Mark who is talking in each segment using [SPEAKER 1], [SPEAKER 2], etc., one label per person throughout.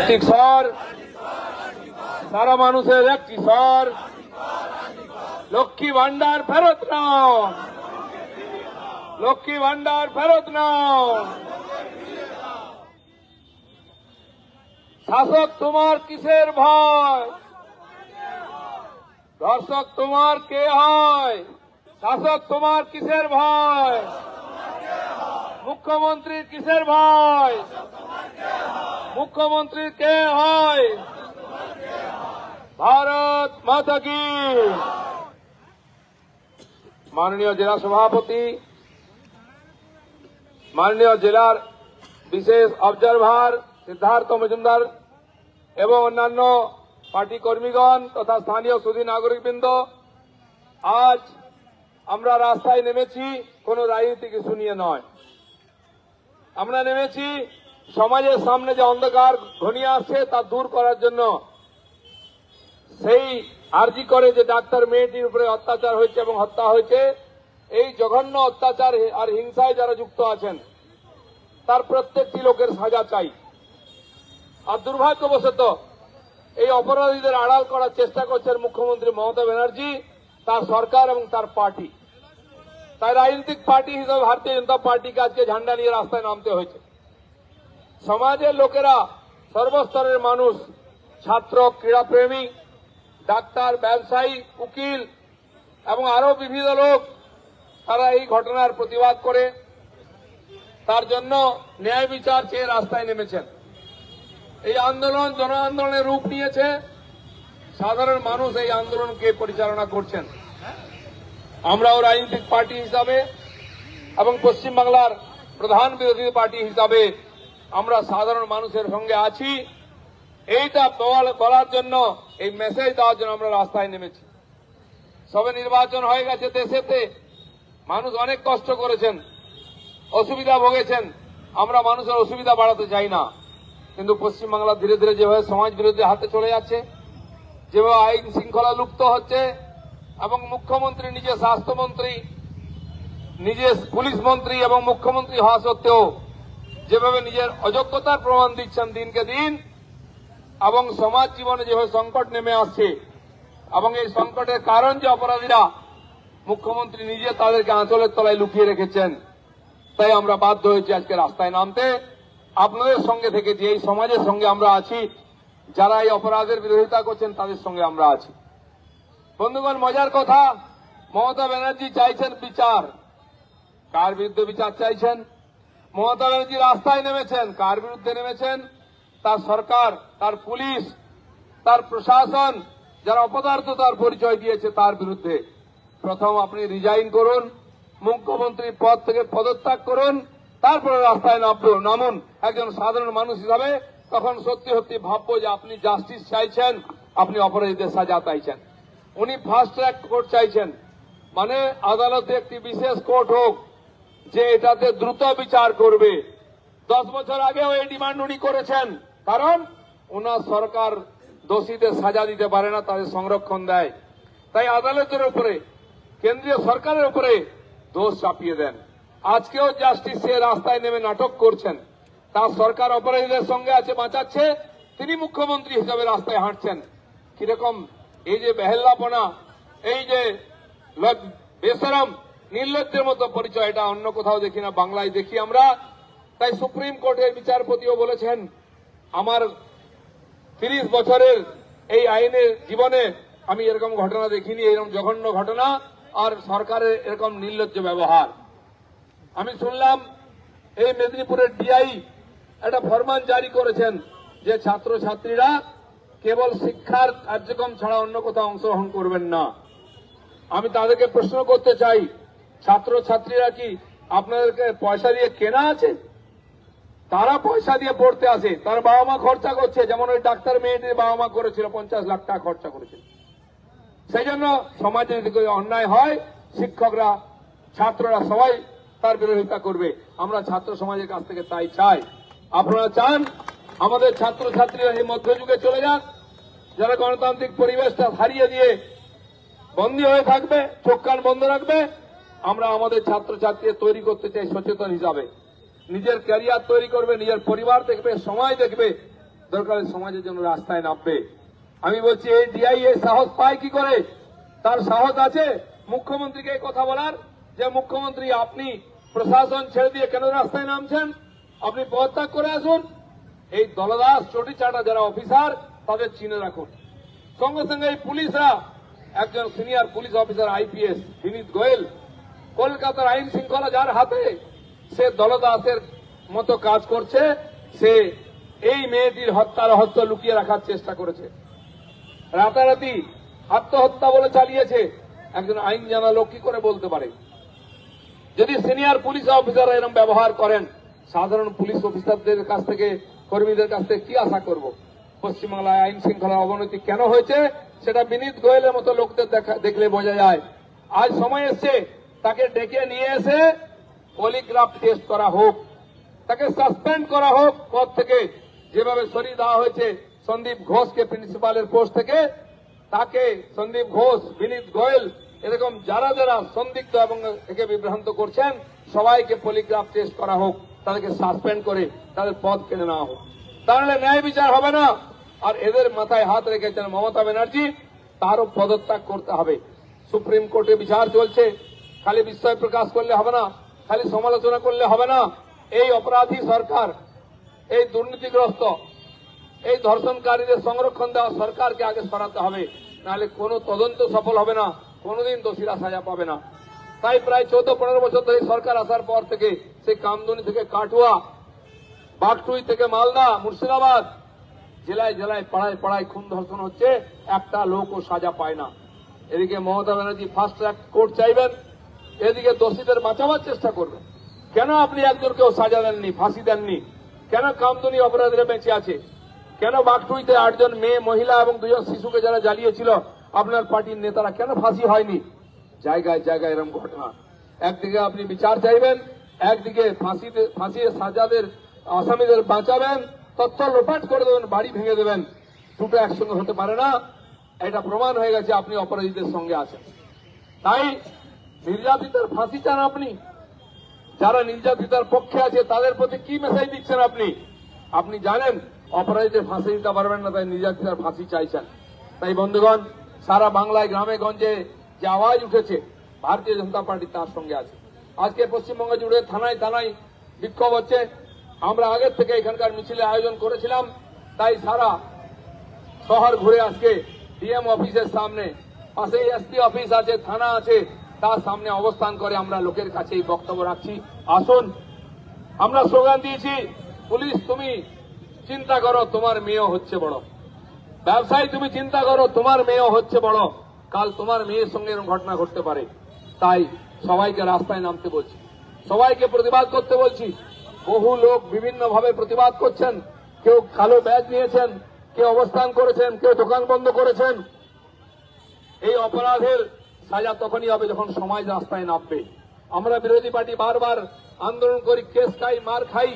[SPEAKER 1] স্বর, সারা মানুষের একটি স্বর, লক্ষ্মী ভান্ডার ফেরত নাও, লক্ষ্মী ভান্ডার ফেরত নাও। শাসক তোমার কিসের ভয়? দর্শক তোমার কে হয়? শাসক তোমার কিসের ভয়? মুখ্যমন্ত্রীর কিসের ভয়? মুখ্যমন্ত্রীর কে হয়? ভারত মাতা কি। মাননীয় জেলা সভাপতি, মাননীয় জেলার বিশেষ অবজারভার সিদ্ধার্থ মজুমদার এবং অন্যান্য পার্টি কর্মীগণ তথা স্থানীয় সুধী নাগরিকবৃন্দ, আজ আমরা রাস্তায় নেমেছি কোন রাজনৈতিক ইস্যু নিয়ে নয়। আমরা নেমেছি সমাজের সামনে যে অন্ধকার ঘনিয়ে আসছে তা দূর করার জন্য। সেই আরজি করে যে ডাক্তার মেয়েটির উপরে অত্যাচার হয়েছে এবং হত্যা হয়েছে, এই জঘন্য অত্যাচার আর হিংসায় যারা যুক্ত আছেন তার প্রত্যেকটি লোকের সাজা চাই। আর দুর্ভাগ্যবশত এই অপরাধীদের আড়াল করার চেষ্টা করছেন মুখ্যমন্ত্রী মমতা ব্যানার্জি, তার সরকার এবং তার পার্টি। তাই রাজনৈতিক পার্টি হিসেবে ভারতীয় জনতা পার্টিকে আজকে ঝান্ডা নিয়ে রাস্তায় নামতে হয়েছে। সমাজের লোকেরা, সর্বস্তরের মানুষ, ছাত্র, ক্রীড়াপ্রেমী, ডাক্তার, ব্যবসায়ী, উকিল এবং আরো বিভিন্ন লোক, তারা এই ঘটনার প্রতিবাদ করে তার জন্য ন্যায় বিচার চেয়ে রাস্তায় নেমেছেন। এই আন্দোলন জন আন্দোলনের রূপ নিয়েছে। সাধারণ মানুষ এই আন্দোলনকে পরিচালনা করছেন। আমরাও রাজনৈতিক পার্টি হিসাবে এবং পশ্চিমবাংলার প্রধান বিরোধী পার্টি হিসাবে আমরা সাধারণ মানুষের সঙ্গে আছি। এইটা বলার জন্য, এই মেসেজ দেওয়ার জন্য আমরা রাস্তায় নেমেছি। সবে নির্বাচন হয়ে গেছে দেশেতে, মানুষ অনেক কষ্ট করেছেন, অসুবিধা ভোগেছেন। আমরা মানুষের অসুবিধা বাড়াতে চাই না, কিন্তু পশ্চিমবাংলা ধীরে ধীরে যেভাবে সমাজ বিরোধী হাতে চলে যাচ্ছে, যেভাবে আইন শৃঙ্খলা লুপ্ত হচ্ছে এবং মুখ্যমন্ত্রী নিজে স্বাস্থ্যমন্ত্রী, নিজে পুলিশ মন্ত্রী এবং মুখ্যমন্ত্রী হওয়া সত্ত্বেও যেভাবে নিজের অযোগ্যতার প্রমাণ দিচ্ছেন দিনকে দিন, এবং সমাজ জীবনে যেভাবে সংকট নেমে আসছে এবং এই সংকটের কারণ যে অপরাধীরা, মুখ্যমন্ত্রী নিজে তাদেরকে আঁচলের তলায় লুকিয়ে রেখেছেন। তাই আমরা বাধ্য হয়েছি আজকে রাস্তায় নামতে, আপনাদের সঙ্গে থেকে, যে এই সমাজের সঙ্গে আমরা আছি, যারা এই অপরাধের বিরোধিতা করছেন তাদের সঙ্গে আমরা আছি। বন্ধুগণ, মজার কথা, মমতা ব্যানার্জি চাইছেন বিচার। কার বিরুদ্ধে বিচার চাইছেন? মমতা ব্যানার্জি রাস্তায় নেমেছেন, কার বিরুদ্ধে নেমেছেন? তার সরকার, তার পুলিশ, তার প্রশাসন যারা অপদার্থতার পরিচয় দিয়েছে তার বিরুদ্ধে। প্রথম আপনি রিজাইন করুন, মুখ্যমন্ত্রী পদ থেকে পদত্যাগ করুন, তারপরে রাস্তায় নামুন একজন সাধারণ মানুষ হিসাবে। তখন সত্যি সত্যি ভাববো যে আপনি জাস্টিস চাইছেন, আপনি অপরাধীদের সাজা চাইছেন। উনি ফাস্ট ট্র্যাক কোর্ট চাইছেন, মানে আদালতে একটি বিশেষ কোর্ট হোক যে এটাতে দ্রুত বিচার করবে। 10 বছর আগেও এই ডিমান্ড উনি করেছেন, কারণ ওনার সরকার দোষীদের সাজা দিতে পারে না, তাদের সংরক্ষণ দেয়। তাই আদালতের উপরে, কেন্দ্রীয় সরকারের উপরে দোষ চাপিয়ে দেন। আজকেও জাস্টিস সে রাস্তায় নেমে নাটক করছেন। তার সরকার অপরাধীদের সঙ্গে আছে, বাঁচাচ্ছে, তিনি মুখ্যমন্ত্রী হিসাবে রাস্তায় হাঁটছেন। কিরকম এই যে বেহেল্লাপনা, এই যে বেশরম, নির্লজ্জের মতো পরিচয়, এটা অন্য কোথাও দেখি না, বাংলায় দেখি আমরা। তাই সুপ্রিম কোর্টের বিচারপতিও বলেছেন, আমার 30 বছরের এই আইনের জীবনে আমি এরকম ঘটনা দেখিনি, এরকম জঘন্য ঘটনা আর সরকারের এরকম নির্লজ্জ ব্যবহার। আমি শুনলাম এই মেদিনীপুরের ডিআই একটা ফরমান জারি করেছেন যে ছাত্রছাত্রীরা কেবল শিক্ষার কার্যক্রম ছাড়া অন্য কোথাও অংশগ্রহণ করবেন না। আমি তাদেরকে প্রশ্ন করতে চাই, ছাত্রছাত্রীরা কি আপনাদেরকে পয়সা দিয়ে কেনা আছে? তারা পয়সা দিয়ে পড়তে আসে, তার বাবা মা খরচা করছে, যেমন ওই ডাক্তার মেয়েটির বাবা মা করেছিল, 50 লাখ টাকা খরচা করেছিল। সেই জন্য সমাজে যদি অন্যায় হয়, শিক্ষকরা, ছাত্ররা সবাই তার বিরোধিতা করবে। আমরা ছাত্র সমাজের কাছ থেকে তাই চাই। আপনারা চান আমাদের ছাত্রছাত্রীরা এই মধ্যযুগে চলে যান, যারা গণতান্ত্রিক পরিবেশটা হারিয়ে দিয়ে বন্দী হয়ে থাকবে, চোখ কান বন্ধ রাখবে। আমরা আমাদের ছাত্রছাত্রীদের তৈরি করতে চাই সচেতন হিসাবে, নিজের ক্যারিয়ার তৈরি করবে, নিজের পরিবার দেখবে, সমাজ দেখবে, দরকার সমাজের জন্য রাস্তায় নামবে। আমি বলছি এই ডিআইএ সাহস পায় কি করে? তার সাহস আছে মুখ্যমন্ত্রীকে এই কথা বলার যে মুখ্যমন্ত্রী আপনি প্রশাসন ছেড়ে দিয়ে কেন রাস্তায় নামছেন? আপনি পদত্যাগ করে আসুন। এই দলদাস চটিচাটা যারা অফিসার তাদের চিনে রাখুন। সঙ্গে সঙ্গে এই পুলিশরা, একজন সিনিয়র পুলিশ অফিসার আইপিএস বিনীত গোয়েল, কলকাতার আইন শৃঙ্খলা যার হাতে, সে দলদাসের মতো কাজ করছে। সে এই মেয়েটির হত্যার রহস্য লুকিয়ে রাখার চেষ্টা করেছে। রাতারাতি আত্মহত্যা বলে চালিয়েছে। একজন আইন জানা লোক কি করে বলতে পারে? যদি সিনিয়র পুলিশ অফিসাররা এরকম ব্যবহার করেন, সাধারণ পুলিশ অফিসারদের কাছ থেকে, কর্মীদের কাছ থেকে কি আশা করব? পশ্চিমবাংলায় আইন শৃঙ্খলার অবনতি কেন হয়েছে সেটা বিনীত গোয়েলের মতো লোকদের দেখলে বোঝা যায়। আজ সময় এসছে তাকে ডেকে নিয়ে এসে পলিগ্রাফ টেস্ট করা হোক, তাকে সাসপেন্ড করা হোক পদ থেকে। যেভাবে সরিয়ে দেওয়া হয়েছে সন্দীপ ঘোষকে প্রিন্সিপালের পোস্ট থেকে, তাকে সন্দীপ ঘোষ, বিনীত গোয়েল, এরকম যারা যারা সন্দিগ্ধ এবং একে বিভ্রান্ত করছেন সবাইকে পলিগ্রাফ টেস্ট করা হোক, তাদেরকে সাসপেন্ড করে তাদের পদ কেড়ে নেওয়া হোক। তাহলে ন্যায় বিচার হবে না। আর এদের মাথায় হাত রেখেছেন মমতা ব্যানার্জি, তারও পদত্যাগ করতে হবে। সুপ্রিম কোর্টে বিচার চলছে, খালি বিস্ময় প্রকাশ করলে হবে না, খালি সমালোচনা করলে হবে না। এই অপরাধী সরকার, এই দুর্নীতিগ্রস্ত, এই ধর্ষণকারীদের সংরক্ষণ দেওয়া সরকারকে আগে সরাতে হবে, নাহলে কোনো তদন্ত সফল হবে না, কোনোদিন দোষীরা সাজা পাবে না। তাই প্রায় 14-15 বছর ধরে সরকার আসার পর থেকে সেই কামদুনি থেকে কাটুয়া, বাগটুই থেকে মালদা, মুর্শিদাবাদ, জেলায় জেলায় পাড়ায় পাড়ায় খুন ধর্ষণ হচ্ছে, একটা লোকও সাজা পায় না। এদিকে Mamata Banerjee fast track court চাইবেন, এদিকে দোষীদের বাঁচাবার চেষ্টা করবেন। কেন আপনি একজনকেও সাজা দেননি, ফাঁসি দেননি? কেন কামদুনি অপরাধীরা বেঁচে আছে? কেন বাগটুইতে 8 জন মেয়ে, মহিলা এবং 2 জন শিশুকে যারা জ্বালিয়েছিল আপনার পার্টির নেতারা কেন ফাঁসি হয়নি? জায়গায় জায়গায় এরকম ঘটনা। একদিকে আপনি বিচার চাইবেন, একদিকে ফাঁসির সাজাদের আসামিদের বাঁচাবেন, তথ্য লোপাট করে দেবেন, বাড়ি ভেঙে দেবেন। দুটো একসঙ্গে হতে পারে না। এটা প্রমাণ হয়ে গেছে আপনি অপরাধীদের সঙ্গে আছেন। তাই নির্যাতিতার ফাঁসি চান আপনি? যারা নির্যাতিতার পক্ষে আছে তাদের প্রতি কি মেসেজ দিচ্ছেন আপনি? আপনি জানেন অপরাধীদের ফাঁসি দিতে পারবেন না, তাই নির্যাতিতার ফাঁসি চাইছেন। তাই বন্ধুগণ, সারা বাংলায় গ্রামে গঞ্জে যে আওয়াজ উঠেছে, ভারতীয় জনতা পার্টি তার সঙ্গে আছে। আজকে পশ্চিমবঙ্গ জুড়ে থানায় থানায় বিক্ষোভ হচ্ছে। আমরা আগের থেকে এখানকার মিছিলে আয়োজন করেছিলাম। তাই সারা শহর ঘুরে আজকে ডিএম অফিসের সামনে, পাশেই এসপি অফিস আছে, থানা আছে, তার সামনে অবস্থান করে আমরা লোকের কাছে এই বক্তব্য রাখছি। আসুন, আমরা স্লোগান দিয়েছি, পুলিশ তুমি চিন্তা করো, তোমার মেয়েও হচ্ছে বড়। ব্যবসায়ী তুমি চিন্তা করো, তোমার মেয়েও হচ্ছে বড়। কাল তোমার মেয়ের সঙ্গে এরকম ঘটনা ঘটতে পারে। তাই সবাইকে রাস্তায় নামতে বলছি, সবাইকে প্রতিবাদ করতে বলছি। বহু লোক বিভিন্নভাবে প্রতিবাদ করছেন। কেউ কালো ব্যাজ নিয়েছেন, কেউ অবস্থান করেছেন, কেউ দোকান বন্ধ করেছেন। এই অপরাধের সাজা তখনই হবে যখন সমাজ রাস্তায় নামবে। আমরা বিরোধী পার্টি বারবার আন্দোলন করি, কেস খাই, মার খাই।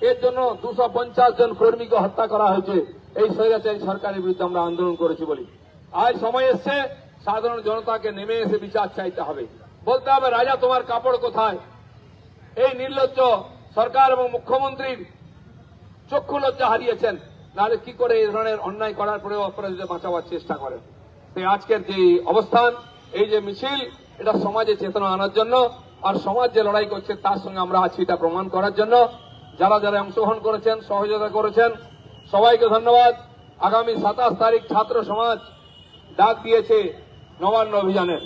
[SPEAKER 1] এর জন্য 250 জন কর্মীকে হত্যা করা হয়েছে। এই স্বৈরাচারী সরকারের বিরুদ্ধে আমরা আন্দোলন করেছি বলি। আজ সময় এসছে সাধারণ জনতাকে নেমে এসে বিচার চাইতে হবে। বলতে হবে, রাজা তোমার কাপড় কোথায়? এই নির্লজ্জ সরকার এবং মুখ্যমন্ত্রীর চক্ষু লজ্জা হারিয়েছেন। নাহলে কি করে এই ধরনের অন্যায় করার পরেও অপরাধীদের বাঁচাবার চেষ্টা করেন? তাই আজকের যে অবস্থান, এই যে মিছিল, এটা সমাজে চেতনা আনার জন্য, আর সমাজ যে লড়াই করছে তার সঙ্গে আমরা আছি এটা প্রমাণ করার জন্য। যারা যারা অংশগ্রহণ করেছেন, সহযোগিতা করেছেন, সবাইকে ধন্যবাদ। আগামী 27 তারিখ ছাত্র সমাজ ডাক দিয়েছে নবান্ন অভিযানের।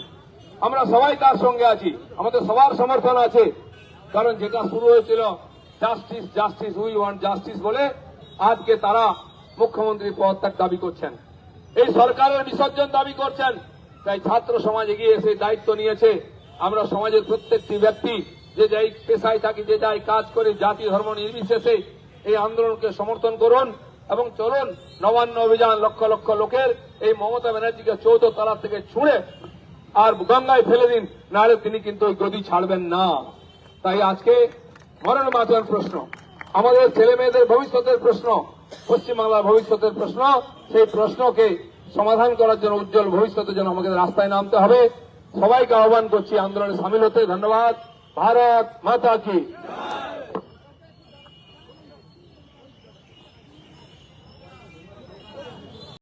[SPEAKER 1] আমরা সবাই তার সঙ্গে আছি, আমাদের সবার সমর্থন আছে। কারণ যেটা শুরু হয়েছিল justice justice we want justice বলে, আজকে তারা মুখ্যমন্ত্রী পদত্যাগ দাবি করছেন, এই সরকারের বিসর্জন দাবি করছেন। তাই ছাত্র সমাজ এগিয়ে এসে দায়িত্ব নিয়েছে। আমরা সমাজের প্রত্যেকটি ব্যক্তি, যে যাই পেশায় থাকি, যে যাই কাজ করি, জাতি ধর্ম নির্বিশেষে এই আন্দোলনকে সমর্থন করুন এবং চলুন নবান্ন অভিযান। লক্ষ লক্ষ লোকের এই মমতা ব্যানার্জিকে 14 তলা থেকে ছুঁড়ে আর গঙ্গায় ফেলে দিন, নাহলে তিনি কিন্তু ওই গদি ছাড়বেন না। তাই আজকে মরণ বাঁচার প্রশ্ন, আমাদের ছেলে মেয়েদের ভবিষ্যতের প্রশ্ন, পশ্চিমবাংলার ভবিষ্যতের প্রশ্ন, সেই প্রশ্নকে সমাধান করার জন্য, উজ্জ্বল ভবিষ্যতের জন্য আমাদের রাস্তায় নামতে হবে। সবাইকে আহ্বান করছি আন্দোলনে সামিল হতে। ধন্যবাদ। ভারত মাতা কি।